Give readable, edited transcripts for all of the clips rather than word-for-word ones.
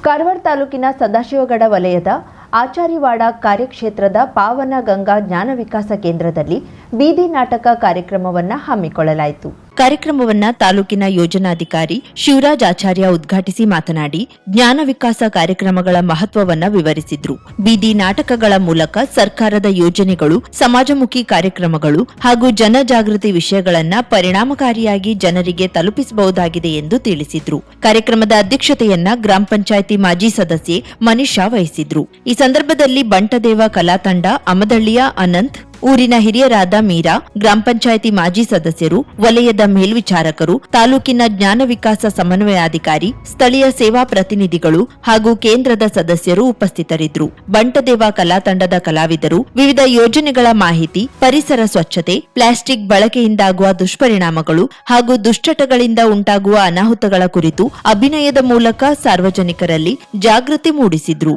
ಕಾರವಾರ ತಾಲೂಕಿನ ಸದಾಶಿವಗಡ ವಲಯದ ಆಚಾರಿವಾಡ ಕಾರ್ಯಕ್ಷೇತ್ರದ ಪಾವನ ಗಂಗಾ ಜ್ಞಾನ ವಿಕಾಸ ಕೇಂದ್ರದಲ್ಲಿ ಬೀದಿ ನಾಟಕ ಕಾರ್ಯಕ್ರಮವನ್ನು ಹಮ್ಮಿಕೊಳ್ಳಲಾಯಿತು. ಕಾರ್ಯಕ್ರಮವನ್ನು ತಾಲೂಕಿನ ಯೋಜನಾಧಿಕಾರಿ ಶಿವರಾಜ್ ಆಚಾರ್ಯ ಉದ್ಘಾಟಿಸಿ ಮಾತನಾಡಿ ಜ್ಞಾನ ವಿಕಾಸ ಕಾರ್ಯಕ್ರಮಗಳ ಮಹತ್ವವನ್ನು ವಿವರಿಸಿದ್ರು. ಬೀದಿ ನಾಟಕಗಳ ಮೂಲಕ ಸರ್ಕಾರದ ಯೋಜನೆಗಳು, ಸಮಾಜಮುಖಿ ಕಾರ್ಯಕ್ರಮಗಳು ಹಾಗೂ ಜನಜಾಗೃತಿ ವಿಷಯಗಳನ್ನು ಪರಿಣಾಮಕಾರಿಯಾಗಿ ಜನರಿಗೆ ತಲುಪಿಸಬಹುದಾಗಿದೆ ಎಂದು ತಿಳಿಸಿದ್ರು. ಕಾರ್ಯಕ್ರಮದ ಅಧ್ಯಕ್ಷತೆಯನ್ನ ಗ್ರಾಮ ಪಂಚಾಯಿತಿ ಮಾಜಿ ಸದಸ್ಯೆ ಮನಿಷಾ ವಹಿಸಿದ್ರು. ಈ ಸಂದರ್ಭದಲ್ಲಿ ಬಂಟದೇವ ಕಲಾ ತಂಡ, ಅಮದಳ್ಳಿಯ ಅನಂತ್, ಊರಿನ ಹಿರಿಯರಾದ ಮೀರಾ, ಗ್ರಾಮ ಪಂಚಾಯಿತಿ ಮಾಜಿ ಸದಸ್ಯರು, ವಲಯದ ಮೇಲ್ವಿಚಾರಕರು, ತಾಲೂಕಿನ ಜ್ಞಾನ ವಿಕಾಸ ಸಮನ್ವಯಾಧಿಕಾರಿ, ಸ್ಥಳೀಯ ಸೇವಾ ಪ್ರತಿನಿಧಿಗಳು ಹಾಗೂ ಕೇಂದ್ರದ ಸದಸ್ಯರು ಉಪಸ್ಥಿತರಿದ್ದರು. ಬಂಟದೇವ ಕಲಾ ತಂಡದ ಕಲಾವಿದರು ವಿವಿಧ ಯೋಜನೆಗಳ ಮಾಹಿತಿ, ಪರಿಸರ ಸ್ವಚ್ಛತೆ, ಪ್ಲಾಸ್ಟಿಕ್ ಬಳಕೆಯಿಂದಾಗುವ ದುಷ್ಪರಿಣಾಮಗಳು ಹಾಗೂ ದುಶ್ಚಟಗಳಿಂದ ಉಂಟಾಗುವ ಅನಾಹುತಗಳ ಕುರಿತು ಅಭಿನಯದ ಮೂಲಕ ಸಾರ್ವಜನಿಕರಲ್ಲಿ ಜಾಗೃತಿ ಮೂಡಿಸಿದ್ರು.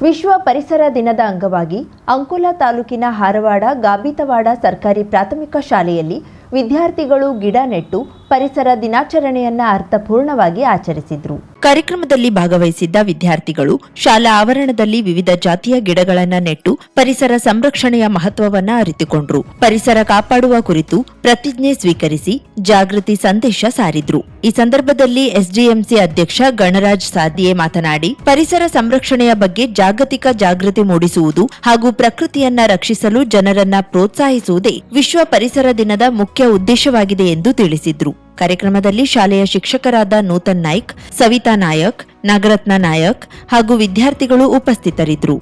ವಿಶ್ವ ಪರಿಸರ ದಿನದ ಅಂಗವಾಗಿ ಅಂಕೋಲಾ ತಾಲೂಕಿನ ಹಾರವಾಡ ಗಾಬಿತವಾಡ ಸರ್ಕಾರಿ ಪ್ರಾಥಮಿಕ ಶಾಲೆಯಲ್ಲಿ ವಿದ್ಯಾರ್ಥಿಗಳು ಗಿಡ ನೆಟ್ಟು ಪರಿಸರ ದಿನಾಚರಣೆಯನ್ನ ಅರ್ಥಪೂರ್ಣವಾಗಿ ಆಚರಿಸಿದ್ರು. ಕಾರ್ಯಕ್ರಮದಲ್ಲಿ ಭಾಗವಹಿಸಿದ್ದ ವಿದ್ಯಾರ್ಥಿಗಳು ಶಾಲಾ ಆವರಣದಲ್ಲಿ ವಿವಿಧ ಜಾತಿಯ ಗಿಡಗಳನ್ನು ನೆಟ್ಟು ಪರಿಸರ ಸಂರಕ್ಷಣೆಯ ಮಹತ್ವವನ್ನ ಅರಿತುಕೊಂಡ್ರು. ಪರಿಸರ ಕಾಪಾಡುವ ಕುರಿತು ಪ್ರತಿಜ್ಞೆ ಸ್ವೀಕರಿಸಿ ಜಾಗೃತಿ ಸಂದೇಶ ಸಾರಿದ್ರು. ಈ ಸಂದರ್ಭದಲ್ಲಿ ಎಸ್ಡಿಎಂಸಿ ಅಧ್ಯಕ್ಷ ಗಣರಾಜ್ ಸಾದಿಯೆ ಮಾತನಾಡಿ, ಪರಿಸರ ಸಂರಕ್ಷಣೆಯ ಬಗ್ಗೆ ಜಾಗತಿಕ ಜಾಗೃತಿ ಮೂಡಿಸುವುದು ಹಾಗೂ ಪ್ರಕೃತಿಯನ್ನ ರಕ್ಷಿಸಲು ಜನರನ್ನ ಪ್ರೋತ್ಸಾಹಿಸುವುದೇ ವಿಶ್ವ ಪರಿಸರ ದಿನದ ಮುಖ್ಯ ಉದ್ದೇಶವಾಗಿದೆ ಎಂದು ತಿಳಿಸಿದ್ರು. ಕಾರ್ಯಕ್ರಮದಲ್ಲಿ ಶಾಲೆಯ ಶಿಕ್ಷಕರಾದ ನೂತನ್ ನಾಯ್ಕ್, ಸವಿತಾ ನಾಯಕ್, ನಾಗರತ್ನ ನಾಯಕ್ ಹಾಗೂ ವಿದ್ಯಾರ್ಥಿಗಳು ಉಪಸ್ಥಿತರಿದ್ದರು.